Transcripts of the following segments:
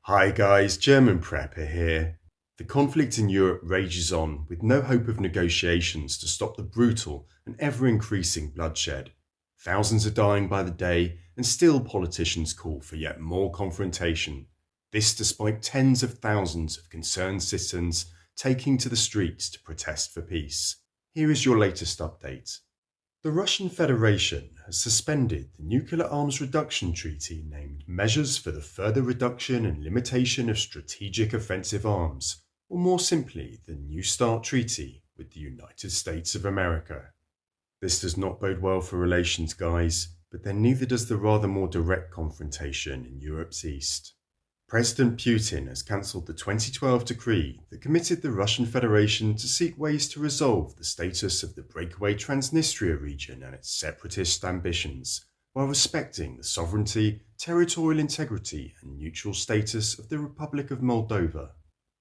Hi guys, German Prepper here. The conflict in Europe rages on with no hope of negotiations to stop the brutal and ever-increasing bloodshed. Thousands are dying by the day and still politicians call for yet more confrontation. This despite tens of thousands of concerned citizens taking to the streets to protest for peace. Here is your latest update. The Russian Federation has suspended the nuclear arms reduction treaty named Measures for the Further Reduction and Limitation of Strategic Offensive Arms, or more simply, the New START Treaty with the United States of America. This does not bode well for relations, guys, but then neither does the rather more direct confrontation in Europe's east. President Putin has cancelled the 2012 decree that committed the Russian Federation to seek ways to resolve the status of the breakaway Transnistria region and its separatist ambitions, while respecting the sovereignty, territorial integrity, and neutral status of the Republic of Moldova.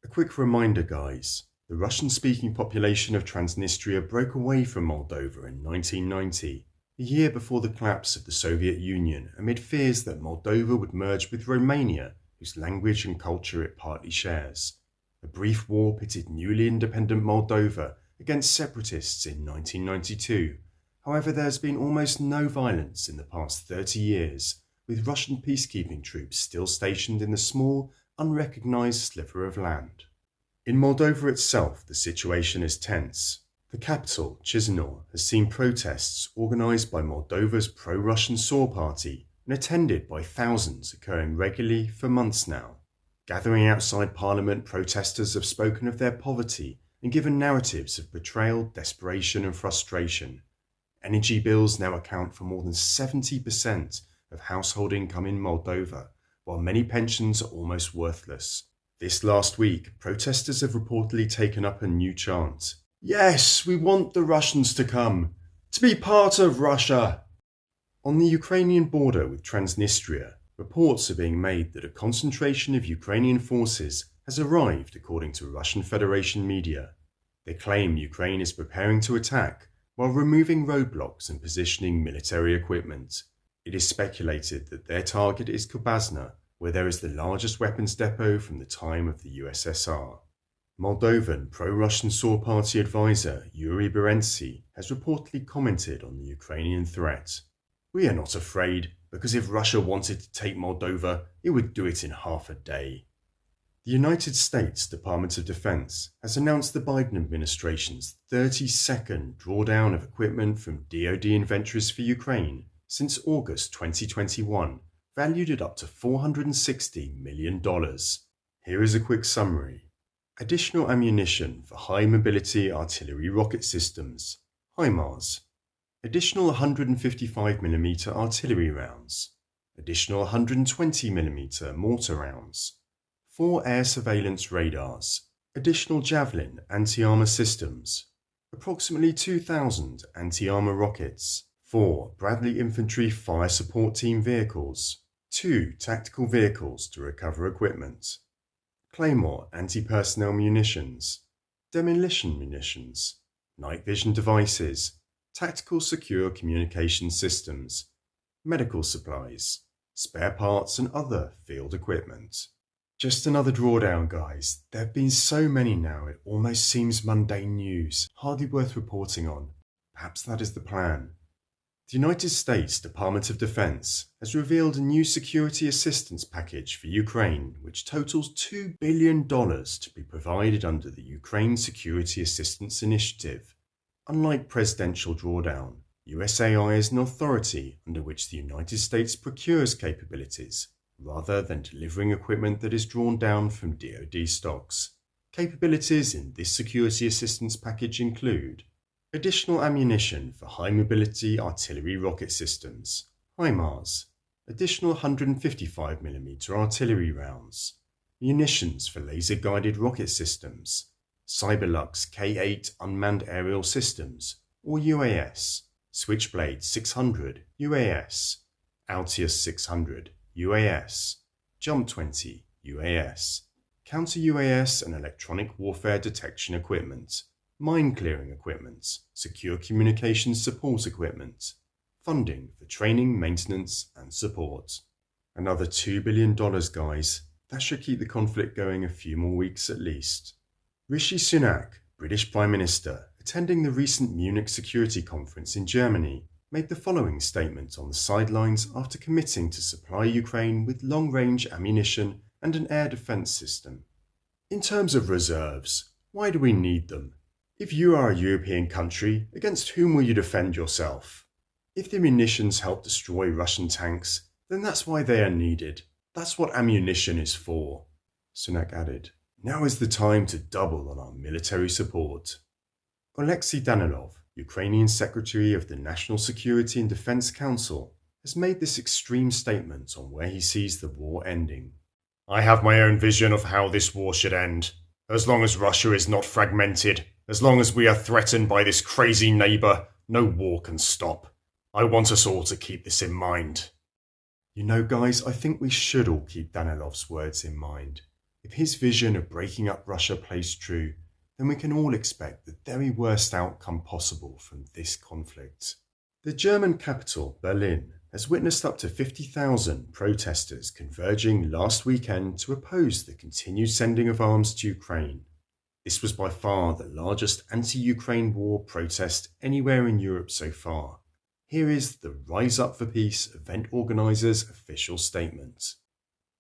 A quick reminder, guys, the Russian-speaking population of Transnistria broke away from Moldova in 1990, a year before the collapse of the Soviet Union, amid fears that Moldova would merge with Romania, whose language and culture it partly shares. A brief war pitted newly independent Moldova against separatists in 1992. However, there has been almost no violence in the past 30 years, with Russian peacekeeping troops still stationed in the small, unrecognized sliver of land. In Moldova itself, the situation is tense. The capital, Chisinau, has seen protests organized by Moldova's pro-Russian SOR party and attended by thousands occurring regularly for months now. Gathering outside Parliament, protesters have spoken of their poverty and given narratives of betrayal, desperation and frustration. Energy bills now account for more than 70% of household income in Moldova, while many pensions are almost worthless. This last week, protesters have reportedly taken up a new chant. Yes, we want the Russians to come, to be part of Russia. On the Ukrainian border with Transnistria, reports are being made that a concentration of Ukrainian forces has arrived, according to Russian Federation media. They claim Ukraine is preparing to attack while removing roadblocks and positioning military equipment. It is speculated that their target is Kubazna, where there is the largest weapons depot from the time of the USSR. Moldovan pro-Russian SOR party advisor Yuri Berensky has reportedly commented on the Ukrainian threat. We are not afraid, because if Russia wanted to take Moldova, it would do it in half a day. The United States Department of Defense has announced the Biden administration's 32nd drawdown of equipment from DoD inventories for Ukraine since August 2021, valued at up to $460 million. Here is a quick summary. Additional ammunition for high-mobility artillery rocket systems, HIMARS. Additional 155mm artillery rounds, additional 120mm mortar rounds, 4 air surveillance radars, additional Javelin anti-armor systems, approximately 2,000 anti-armor rockets, 4 Bradley Infantry Fire Support Team vehicles, 2 tactical vehicles to recover equipment, Claymore anti-personnel munitions, demolition munitions, night vision devices, tactical secure communication systems, medical supplies, spare parts and other field equipment. Just another drawdown, guys. There have been so many now it almost seems mundane news, hardly worth reporting on. Perhaps that is the plan. The United States Department of Defense has revealed a new security assistance package for Ukraine, which totals $2 billion to be provided under the Ukraine Security Assistance Initiative. Unlike presidential drawdown, USAI is an authority under which the United States procures capabilities, rather than delivering equipment that is drawn down from DoD stocks. Capabilities in this security assistance package include additional ammunition for high-mobility artillery rocket systems, HIMARS, additional 155mm artillery rounds, munitions for laser-guided rocket systems, Cyberlux K-8 unmanned aerial systems, or UAS, Switchblade 600 UAS, Altius 600 UAS, Jump 20 UAS, counter-UAS and electronic warfare detection equipment, mine-clearing equipment, secure communications support equipment, funding for training, maintenance and support. Another $2 billion, guys. That should keep the conflict going a few more weeks at least. Rishi Sunak, British Prime Minister, attending the recent Munich Security Conference in Germany, made the following statement on the sidelines after committing to supply Ukraine with long-range ammunition and an air defence system. In terms of reserves, why do we need them? If you are a European country, against whom will you defend yourself? If the munitions help destroy Russian tanks, then that's why they are needed. That's what ammunition is for. Sunak added, now is the time to double on our military support. Oleksiy Danilov, Ukrainian Secretary of the National Security and Defense Council, has made this extreme statement on where he sees the war ending. I have my own vision of how this war should end. As long as Russia is not fragmented, as long as we are threatened by this crazy neighbour, no war can stop. I want us all to keep this in mind. You know, guys, I think we should all keep Danilov's words in mind. If his vision of breaking up Russia plays true, then we can all expect the very worst outcome possible from this conflict. The German capital, Berlin, has witnessed up to 50,000 protesters converging last weekend to oppose the continued sending of arms to Ukraine. This was by far the largest anti-Ukraine war protest anywhere in Europe so far. Here is the Rise Up for Peace event organisers' official statement.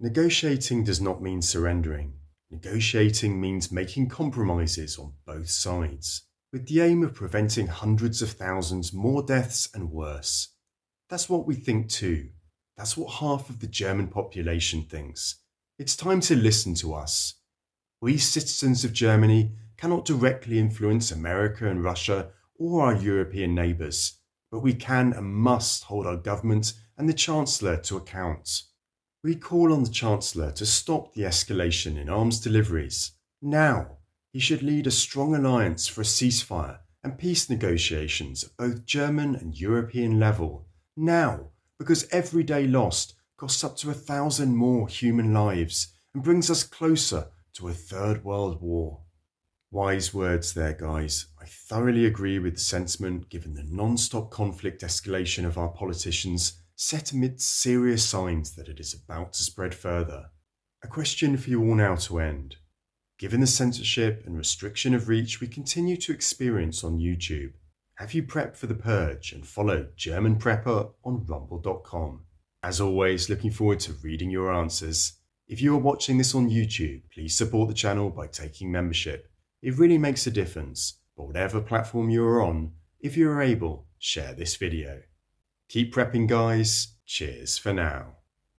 Negotiating does not mean surrendering. Negotiating means making compromises on both sides, with the aim of preventing hundreds of thousands more deaths and worse. That's what we think too. That's what half of the German population thinks. It's time to listen to us. We citizens of Germany cannot directly influence America and Russia or our European neighbours, but we can and must hold our government and the Chancellor to account. We call on the Chancellor to stop the escalation in arms deliveries. Now, he should lead a strong alliance for a ceasefire and peace negotiations at both German and European level. Now, because every day lost costs up to 1,000 more human lives and brings us closer to a third world war. Wise words there, guys. I thoroughly agree with the sentiment given the non-stop conflict escalation of our politicians set amidst serious signs that it is about to spread further. A question for you all now to end. Given the censorship and restriction of reach we continue to experience on YouTube, have you prepped for the purge and followed German Prepper on rumble.com? As always, looking forward to reading your answers. If you are watching this on YouTube, please support the channel by taking membership. It really makes a difference, but whatever platform you are on, if you are able, share this video. Keep prepping, guys. Cheers for now.